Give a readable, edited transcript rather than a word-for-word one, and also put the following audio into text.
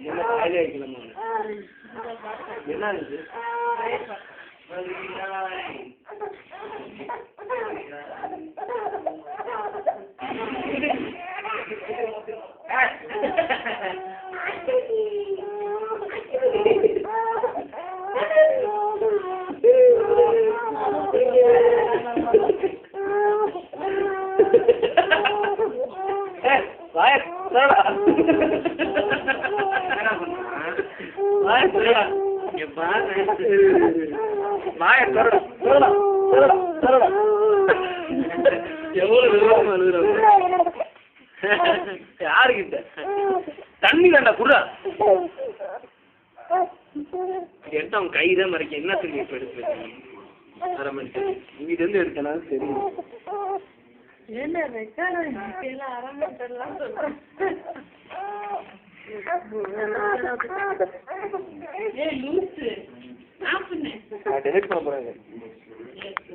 என்ன காலையில வைக்கலாமா? என்ன இது? யாருக்கிட்ட தண்ணி வேண்டா குடுறா எடுத்து அவன் கைதான் மறைக்க என்ன சொல்லி இப்ப எடுத்து அரை மணி இங்கிட்ட இருந்து எடுக்கலாம் தெரியும். டெலிட் பண்ண போறாங்க.